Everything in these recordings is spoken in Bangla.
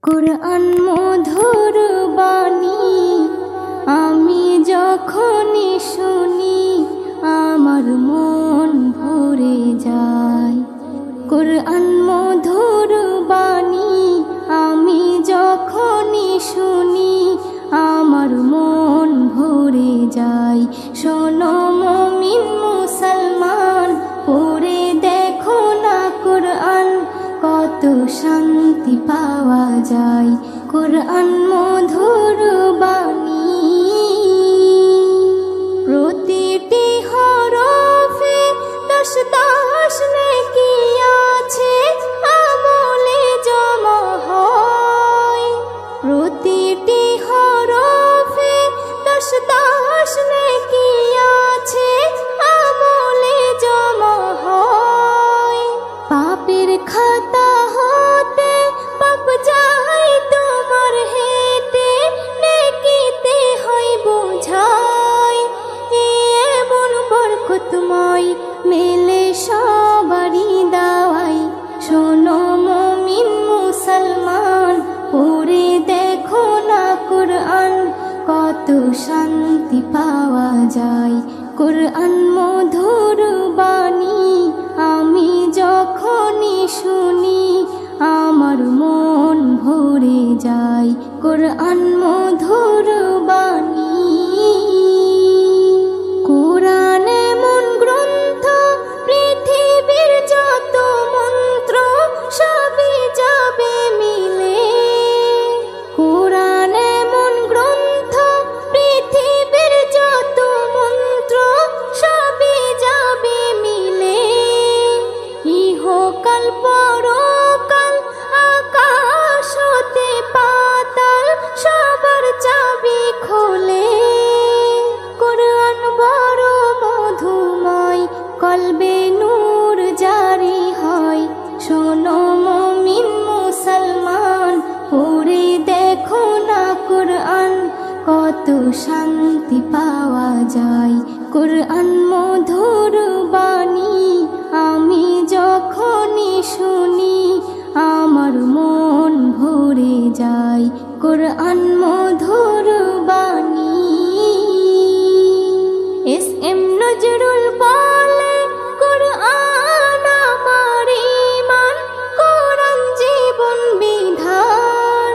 কুরআন মধুর বাণী আমি যখনই শুনি আমার মন ভরে যায়। কুরআন মধুর বাণী আমি যখনই শুনি আমার মন ভরে যায়। শোনো মুমিন মুসলমান, পড়ে দেখো না কুরআন, কত শান্তি পাওয়া যায়। কুরআন মধুর বাণী প্রতিটি হরফে 10 নেকি আছে, আমলে জমা হয়। প্রতিটি হরফে 10 নেকি আছে, আমলে জমা হয়। পাপের খাতা হতে পাপ যায় তোমার হেঁটে, নেকিতে হয় বোঝাই। এমন বরকতময় মেলে সবারই দাওয়াই। শোনো মুমিন মুসলমান, পড়ে দেখো না কুরআন, কত শান্তি পাওয়া যায়। কুরআন মধুর বাণী আমি যখনই শুনি আমার মন ভরে যায়। কুরআন মধুর বাণী কুরআন এমন গ্রন্থ, পৃথিবীর যত মন্ত্র সবই যাবে মিলে। কুরআন এমন গ্রন্থ, পৃথিবীর যত মন্ত্র সবই যাবে মিলে। ইহকাল পরকাল আকাশ হতে পাতাল সবার চাবি খোলে। কুরআন বড় মধুময়, কলবে নূর জারি হয়। শোনো মুমিন মুসলমান, পড়ে দেখো না কুরআন, কত শান্তি পাওয়া যায়। কুরআন মধুর বাণী আমি যখনই শুনি আমার মন ভরে যায়। কুরআন মধুর বাণী এস.এম. নজরুল বলে, কুরআন আমার ঈমান, কুরআন জীবন বিধান।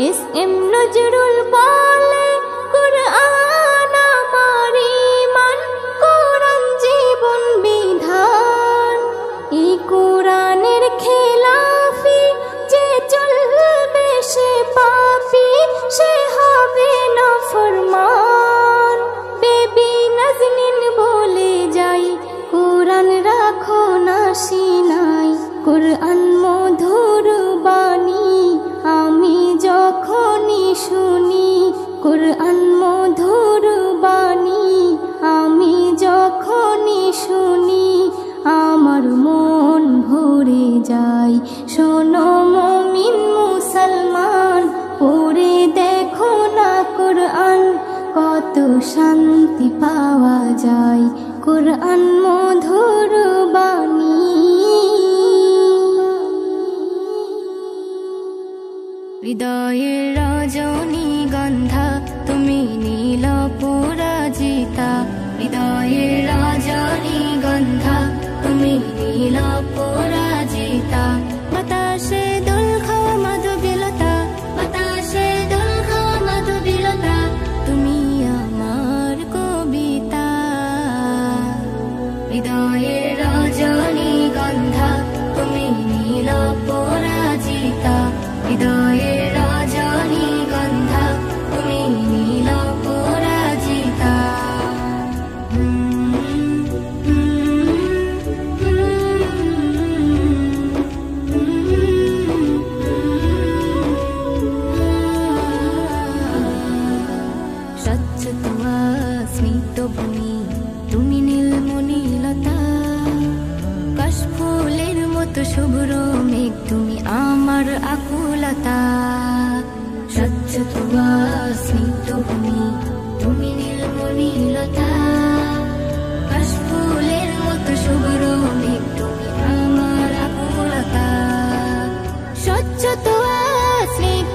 এস.এম. নজরুল বলে, কুরআন আমার ঈমান, কুরআন জীবন বিধান। এই কুরআনের খেলাফি যে চলবে সে পাপী, সে হবে নাফরমান। বেবি নাজনীন বলে যাই, কুরআন রাখো না সিনায়। কুরআন মধুর বাণী আমি যখনই শুনি, কুরআন মধুর বাণী আমি যখনই শুনি আমার মন ভরে যায়। শোনো মুমিন মুসলমান, পড়ে দেখো না কুরআন, কত শান্তি পাওয়া যায়। কুরআন মধুর বাণী হৃদয়ের রজনীগন্ধা, তুমি নীল পরাজিতা। হৃদয়ের রজনীগন্ধা, তুমি নীল পরাজিতা। বাতাসে দোল খাওয়া মাধবীলতা, বাতাসে দোল খাওয়া মাধবীলতা, তুমি আমার কবিতা। হৃদয়ের রজনীগন্ধা, তুমি নীল পরাজিতা। হৃদয়ের রজনীগন্ধা, তুমি নীল পরাজিতা। স্বচ্ছ তুয়া স্মিত ভূমি, তুমি নীলমণিলতা। কাশফুলের মতো শুভ্র মেঘ, তুমি আমার আকুলতা। স্বচ্ছ তুয়া স্মিত ভূমি, তুমি নীলমণিলতা। কাশফুলের মতো শুভ্র মেঘ, তুমি আমার আকুলতা। স্বচ্ছ তুয়া স্নিগ্ধ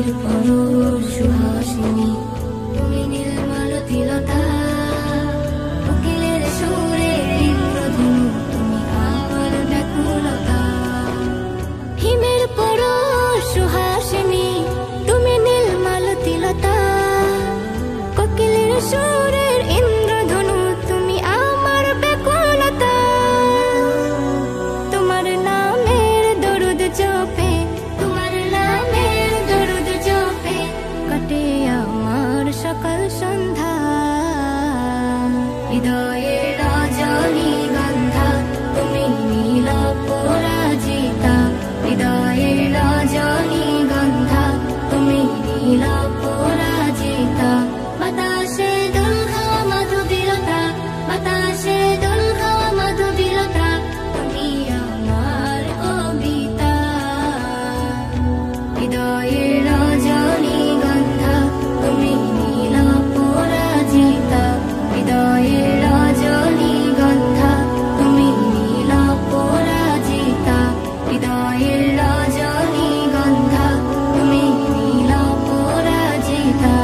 হিমের পরশ সুহাসিনী তুমি নীলমালতী লতা কোকিলের সুরে ইন্দ্রধনু তুমি আমার ব্যাকুলতা হিমের পরশ সুহাসিনী তুমি নীলমালতী লতা কোকিলের সুরের ইন্দ্রধনু তুমি আমার ব্যাকুলতা তোমার নামের দরুদ জপে তোমার নামের দরুদ জপে কাটে আমার সকাল সন্ধ্যা হৃদয়ের রজনীগন্ধা তুমি নীল পরাজিতা হৃদয়ের রজনীগন্ধা তুমি নীল পরাজিতা বাতাসে দোল খাওয়া মাধবীলতা বাতাসে দোল খাওয়া মাধবীলতা তুমি আমার কবিতা হৃদয়ের রজনীগন্ধা তুমি নীল পরাজিতা হৃদয়ের রজনীগন্ধা তুমি নীল পরাজিতা হৃদয়ের রজনীগন্ধা তুমি নীল পরাজিতা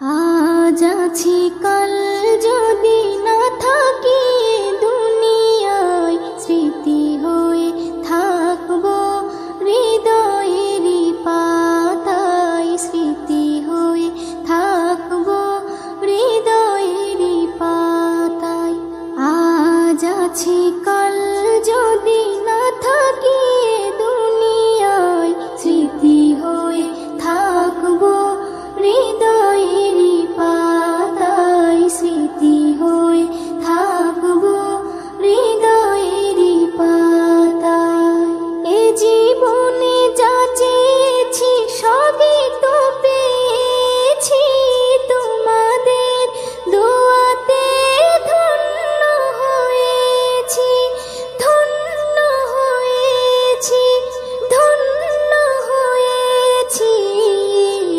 আজ আছি কাল যদি না থাকি দুনিয়ায় স্মৃতি হয়ে থাকবো হৃদয়েরই পাতায় স্মৃতি হয়ে থাকবো হৃদয়েরই পাতায় আজ আছি কাল যদি না থাকি দুনিয়ায় স্মৃতি হয়ে থাকবো হৃদয়েরই পাতায় স্মৃতি হয়ে থাকবো হৃদয়েরই পাতায় এ জীবনে যা চেয়েছি সবই তো পেয়েছি তোমাদের দোয়াতে ধন্য হয়েছি ধন্য হয়েছি ধন্য হয়েছি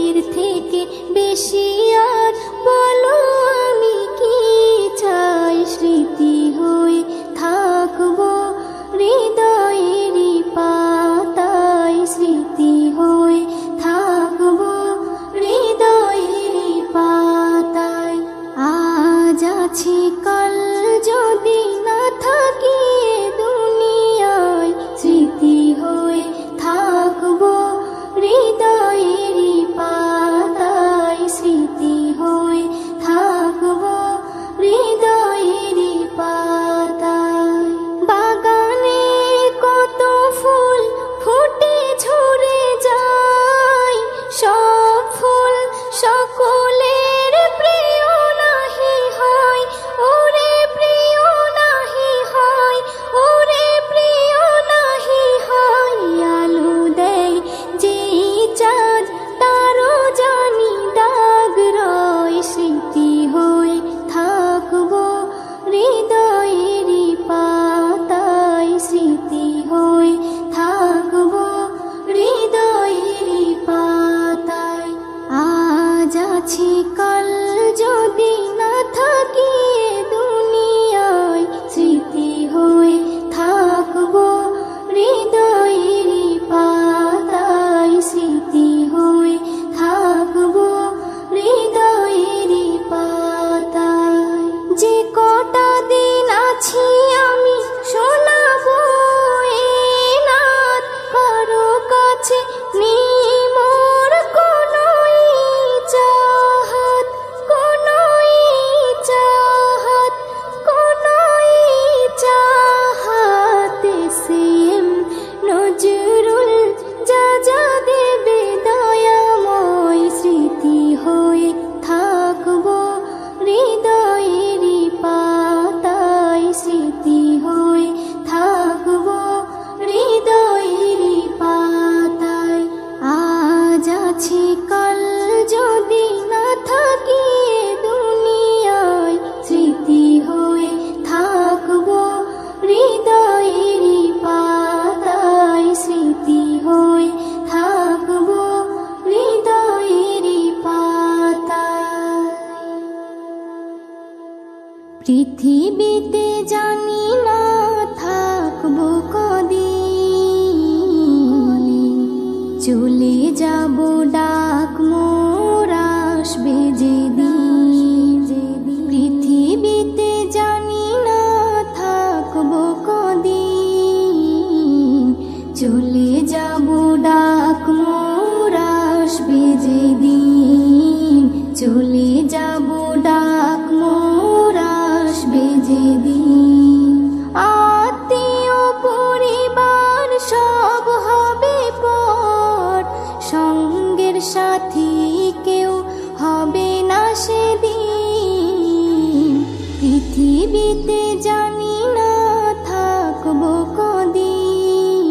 এর থেকে বেশি আর বলো আমি কি চাই স্মৃতি হয়ে থাকবো হৃদয়েরই পাতায় স্মৃতি হয়ে থাকবো হৃদয়েরই পাতায় আজ আছি কাল যদি না থাকি দুনিয়ায় স্মৃতি হয়ে থাকবো হৃদয়েরই পাতায় স্মৃতি হয়ে থাকবো হৃদয়েরই পাতায় বাগানে কত ফুল ফুটে ঝরে যায় সব ফুল সকলের প্রিয় নাহি হয় ওরে প্রিয় নাহি হয় ওরে প্রিয় নাহি হয় আলো দেয় যে চাঁদ তারও জানি দাগ রয় স্মৃতি হয়ে থাকবো হৃদয়েরই পাতায় স্মৃতি হয়ে থাকবো হৃদয়েরই পাতায় আজ আছি কাল যদি না থাকি দুনিয়ায় স্মৃতি হয়ে থাকবো হৃদয়েরই পাতায় স্মৃতি হয়ে থাকবো হৃদয়েরই পাতায় যে কটা দিন আছি আমি শোনাবো এ নাত কারো কাছে নেই মোর কোনোই চাহাত কোনোই চাহাত কোনোই চাহাত সেম নজরুল যা যা দেবে দয়াময় স্মৃতি হয়ে থাকবো হৃদয়েরই পাতায় স্মৃতি হয়ে থাকবো হৃদয়েরই পাতায় আজ আছি কাল যদি না থাকি দুনিয়ায় স্মৃতি হয়ে থাকবো হৃদয়েরই পাতায় স্মৃতি হয়ে থাকবো হৃদয়েরই পাতায় পৃথিবীতে জানি না থাকবো কদিন চলে যাব ডাক মোর আসবে যেদিন, পৃথিবীতে জানি না থাকবো কদিন। চলে যাব ডাক মোর আসবে যেদিন, চলে যাব ডাক মোর আসবে যেদিন। আত্মীয় পরিবার সব হবে পর, সঙ্গের সাথী কেউ হবে না সেদিন। পৃথিবীতে জানি না থাকবো কদিন।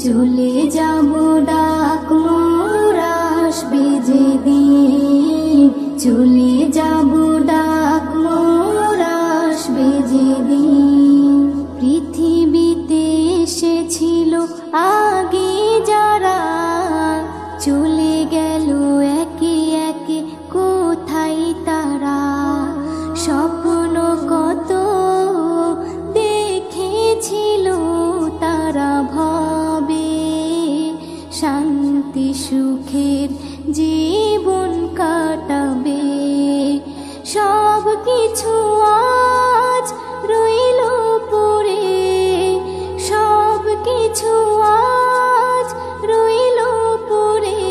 চলে যাব ডাক মোর আসবে যেদিন, চলে যাব ডাক মোর আসবে যেদিন। পৃথিবীতে এসেছিল আগে যারা, চলে গেল একে একে কোথায় তারা। স্বপ্ন কত দেখেছিল তারা ভবে, শান্তি সুখের জীবন কাটাবে। সব কিছু আজ রইল পড়ে, সব কিছু আজ রইল পড়ে।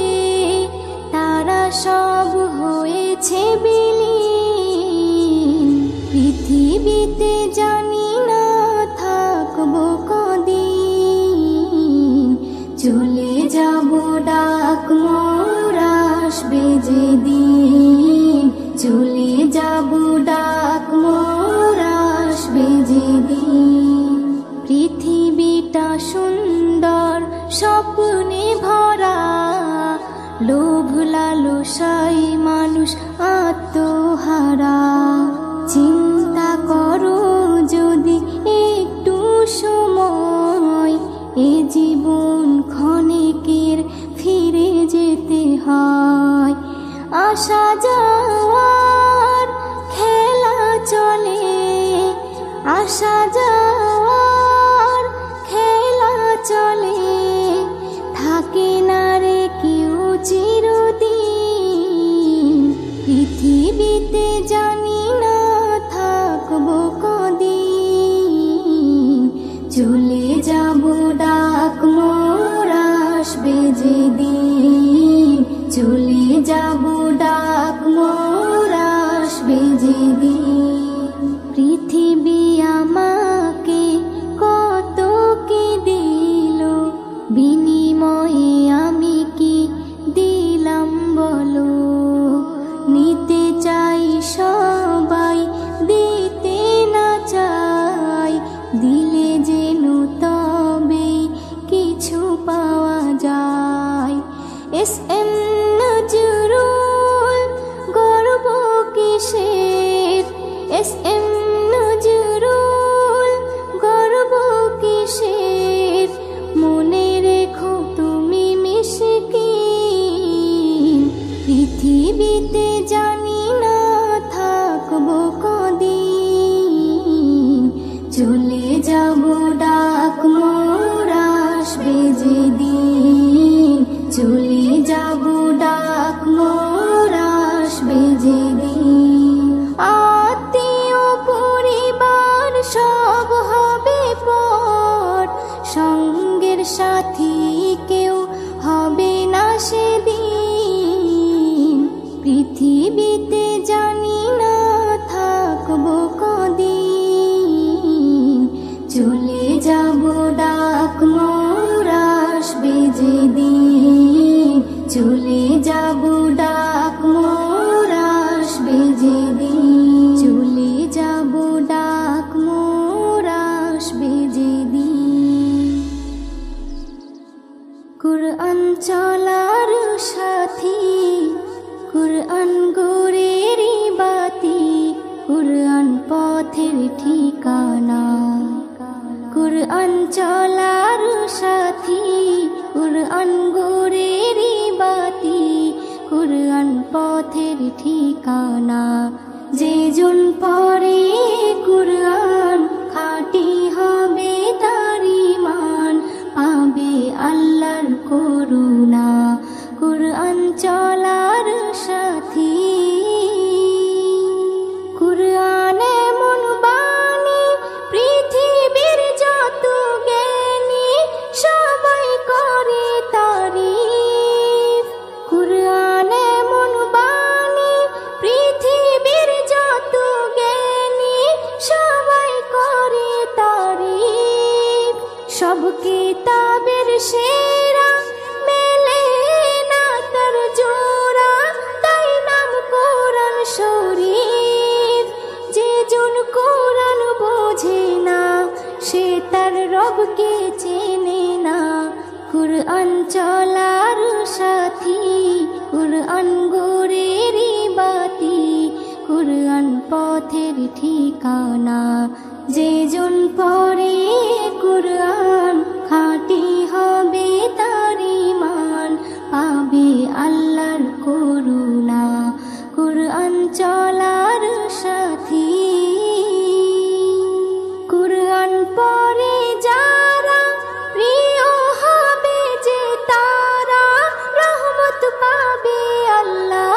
তারা সব হয়েছে বিলীন। পৃথিবীতে জানি না থাকবো কদিন। চলে যাব ডাক মোর আসবে যেদিন, চলে যাব ডাক মোর আসবে যেদিন। পৃথিবীটা সুন্দর স্বপ্নে ভরা, লোভ লালসায় মানুষ আত্মহারা। চিন্তা করো যদি একটু সময়, এ জীবন ক্ষণিকের ফিরে যেতে হয়। আসা যাওয়ার খেলা চলে, আসা যাওয়ার খেলা চলে। থাকে না রে কেউ চিরদিন। পৃথিবীতে জানি না থাকবো কদিন। চলে যাব ডাক মোর আসবে যেদিন, চলে যাব ডাক মোর আসবে যেদিন। পৃথিবী আমাকে কত কি দিল, বিনিময়ে আমি কি দিলাম বলো। নিতে চাই সবাই, দিতে না চাই, দিলে যেন তবে কিছু পাওয়া যায়। এস এম নজরুল গর্ব কিসের, এস এম নজরুল গর্ব কিসের। মনে রেখো তুমি মিসকিন। পৃথিবীতে জানি না থাকবো কদিন। চলে যাব ডাক মোর আসবে যেদিন, চলে যাব ডাক মোর আসবে যেদিন। আত্মীয় পরিবার সব হবে পর, সঙ্গের সাথী কেউ হবে না সেদিন। পৃথিবীতে জানি না থাকবো কদিন। চলে যাব ডাক মোর আসবে যেদিন, চলে যাব ডাক মোর আসবে যেদিন, চলে যাব ডাক মোর আসবে যেদিন। কুরআন চলার সাথী, কুরআন গোরের বাতি, কুরআন পথের ঠিকানা। কুরআন চলার সাথী, কুরআন গোরের বাতি, কুরআন পথের ঠিকানা। যে জন পড়ে কুরআন খাঁটি হবে তার ঈমান, পাবে আল্লাহর করুণা কুরআন চলার সাথী কুরআন এমন বাণী পৃথিবীর যত জ্ঞানী সবাই করে তারিফ কুরআন এমন বাণী পৃথিবীর যত জ্ঞানী সবাই করে তারিফ সব কিতাবের সেরা মেলে না তার জোড়া তাই নাম কোরআন শরীফ যে জন কোরআন বোঝে না সে তার রবকে চেনে না কুরআন চলার সাথী কুরআন গোরেরই বাতি কুরআন পথের ঠিকানা যে জন পড়ে কুরআন খাঁটি হবে তার ঈমান পাবে আল্লাহর করুণা কুরআন চলার সাথী কুরআন পড়ে যারা প্রিয় হবে যে তারা রহমত পাবে আল্লাহ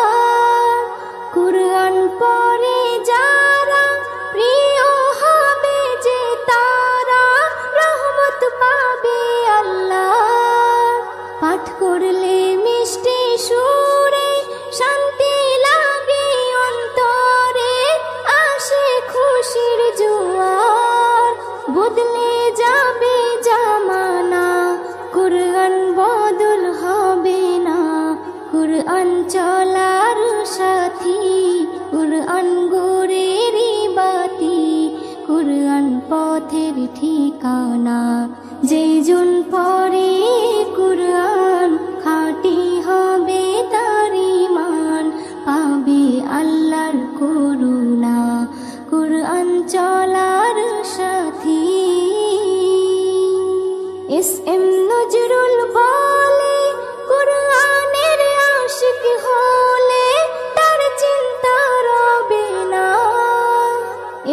কুরআন পড়ে যারা প্রিয় হবে যে তারা রহমত পাবে আল্লাহ পাঠ করলে মিষ্টি সুরে শান্তি লাগে অন্তরে আসে খুশির জোয়ার বদলে যাবে জামানা কুরআন বদল হবে না কুরআন চলার সাথী কুরআন গোরেরই বাতি কুরআন পথের ঠিকানা যে জন পড়ে কুরআন খাঁটি হবে তার ঈমান পাবে আল্লাহর করুণা কুরআন চলার সাথী এস.এম. নজরুল বলে কুরআনের আশিক হলে তার চিন্তা রবে না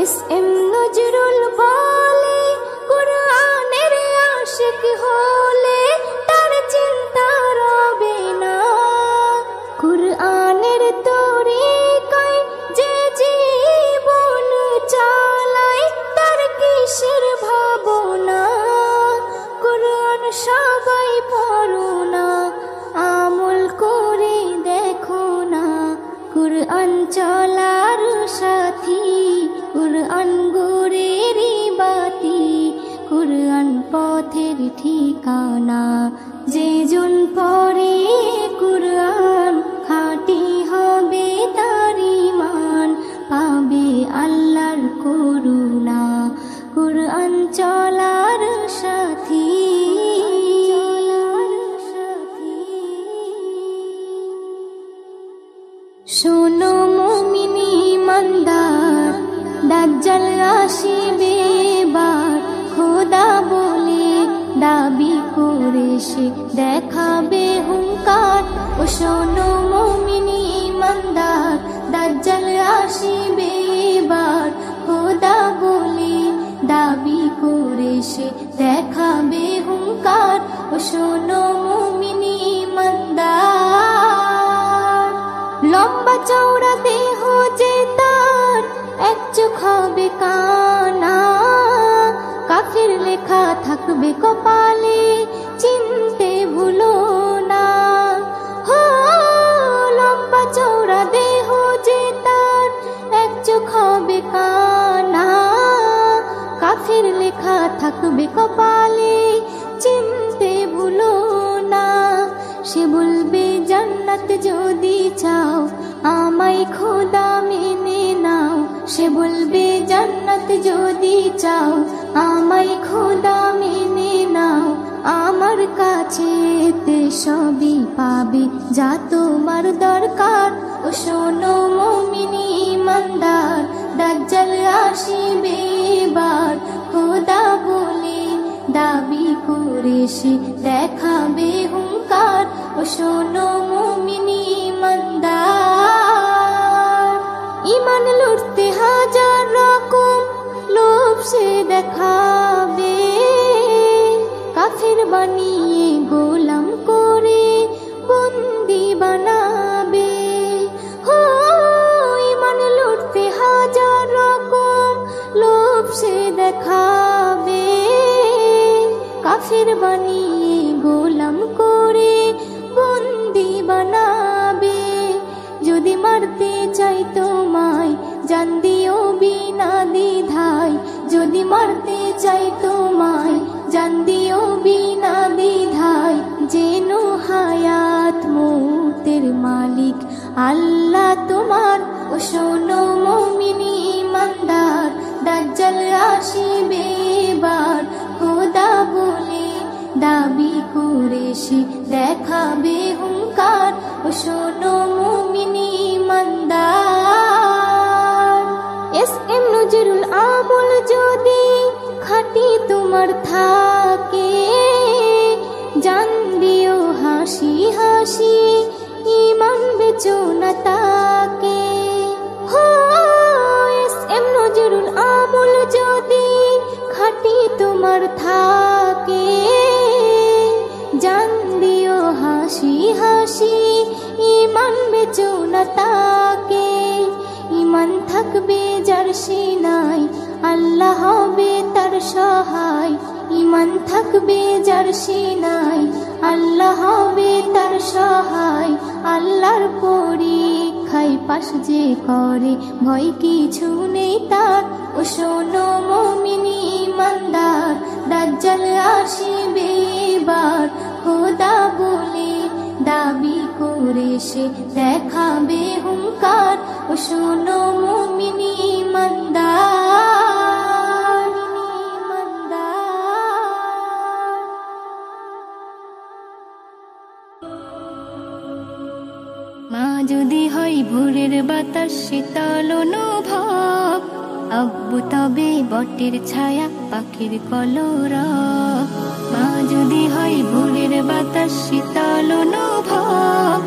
এস.এম. নজরুল বলে কুরআনের আশিক হলে তার চিন্তা রবে না কুরআনের তরিকায় যে জীবন চালায় তার কিসের ভাবনা কুরআন সবাই পড়ো না আমল করে দেখো না কুরআন চলার সাথী কুরআন গোরেরই বাতি কুরআন পথের ঠিকানা যে জন পড়ে কুরআন খাঁটি হবে তার ঈমান পাবে আল্লাহর করুণা কুরআন চলার সাথী শোনো মুমিন ঈমানদার দাজ্জাল আসিবে এবার খোদা বলে দাবি করে সে দেখাবে হুঙ্কার ও শোনো মুমিন ঈমানদার দাজ্জাল আসিবে এবার খোদা বলে দাবি করে সে দেখাবে হুঙ্কার ও শোনো মুমিন ঈমানদার লম্বা চওড়া দেহ যে তার এক চোখ হবে কানা কাফির লেখা থাকবে কপালে চিনতে ভুলো না হো লম্বা চওড়া দেহ যে তার এক চোখ হবে কানা কাফির লেখা থাকবে কপালে চিনতে ভুলো না সে বলবে জান্নাত যদি চাও আমায় খোদা মেনে নাও সে বলবে জান্নাত যদি চাও আমায় খোদা মেনে নাও আমার কাছে সবই পাবে যা তোমার দরকার ও শোনো মুমিন ঈমানদার দাজ্জাল আসিবে এবার খোদা বলে দাবি করে সে দেখাবে হুঙ্কার ও শোনো মুমিন ঈমানদার ঈমান লুটতে হাজার রকম লোভ সে দেখাবে কাফের বানিয়ে গোলাম আসির বানিয়ে গোলাম করে বন্দি বানাবে। যদি মারতে চাই তোমায় জান দিও বিনা দ্বিধায়, যদি মারতে চাই তোমায় জান দিও বিনা দ্বিধায়। যেন হায়াত মৌতের মালিক আল্লাহ তোমার। ও শোনো মুমিন ঈমানদার, দাজ্জাল আসিবে এবার, খোদা বলে দাবি করে সে দেখাবে হুঙ্কার। ও শোনো মুমিন ঈমানদার, এস এম নজরুল আমল যদি খাঁটি তোমার থাকে, জান দিও হাসি হাসি ঈমান বেচো না তাকে। হো এস এম নজরুল আমল যদি খাঁটি তোমার থাকে, জান দিও হাসি হাসি ঈমান বেচো না তাকে। ঈমান থাকবে যার সিনায় আল্লাহ হবে তার সহায়। ঈমান থাকবে যার সিনায় আল্লাহ হবে তার সহায়। আল্লাহর পরীক্ষায় পাশ যে করে ভয় কিছু নেই তার। ও শোনো মুমিন ঈমানদার, দাজ্জাল আসিবে এবার, খোদা বলে দাবি করে সে দেখাবে হুঙ্কার। ও শোনো মুমিন ঈমানদার, মা যদি হয় ভোরের বাতাস শীতল অনুভব, আব্বু তবে বটের ছায়া পাখির কলরব। মা যদি হয় ভোরের বাতাস শীতল অনুভব,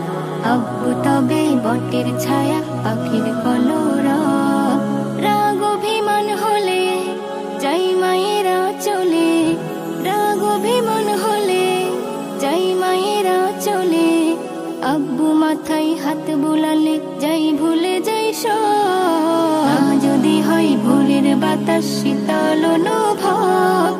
আব্বু তবে বটের ছায়া পাখির কলরব। রাগ অভিমান হলে যাই মায়েরা চলে, রাগ অভিমান হলে যাই মায়েরা চলে। আব্বু মাথায় হাত বুলালে যাই ভুলে যাই সব। মা যদি হয় ভোরের বাতাস শীতল অনুভব,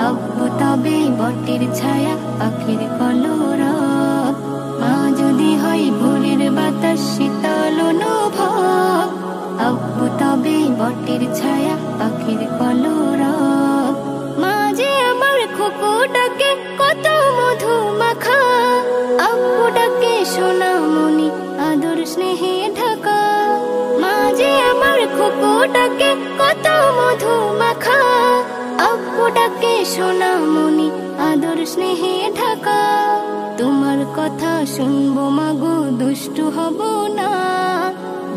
আব্বু তবে বটের ছায়া পাখির কলরব। মা যদি হয় ভোরের বাতাস শীতল অনুভব, আব্বু তবে বটের ছায়া পাখির কলরব। মা যে আমার খোকো ডাকে কত মধু মাখা, আব্বু ডাকে সোনামণি আদর স্নেহে ঢাকা। মা যে আমার খোকো ডাকে কত মধু মাখা, আব্বু ডাকে সোনামণি আদর স্নেহে ঢাকা। তোমার কথা শুনবো মাগো দুষ্টু হব না,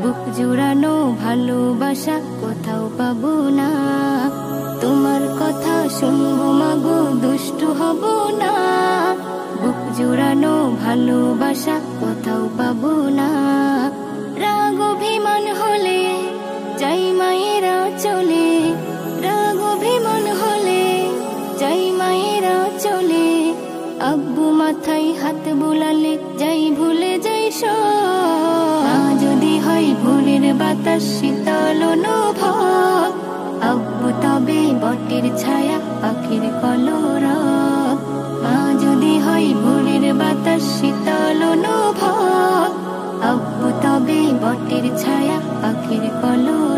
বুক জুড়ানো ভালোবাসা কোথাও পাবো না। তোমার কথা শুনবো মাগো দুষ্টু হব না, বুক জুড়ানো ভালোবাসা কোথাও পাবো না। রাগ অভিমান হলে যাই মায়েরা চলে, রাগ অভিমান হলে যাই মায়েরা চলে। আব্বু মাথায় হাত বুলালে যাই ভুলে যাই সব। মা যদি হয় ভোরের বাতাস শীতল অনুভব, আব্বু তবে বটের ছায়া পাখির কলরব। মা যদি হয় ভোরের বাতাস শীতল অনুভব, আব্বু তবে বটের ছায়া পাখির কলরব।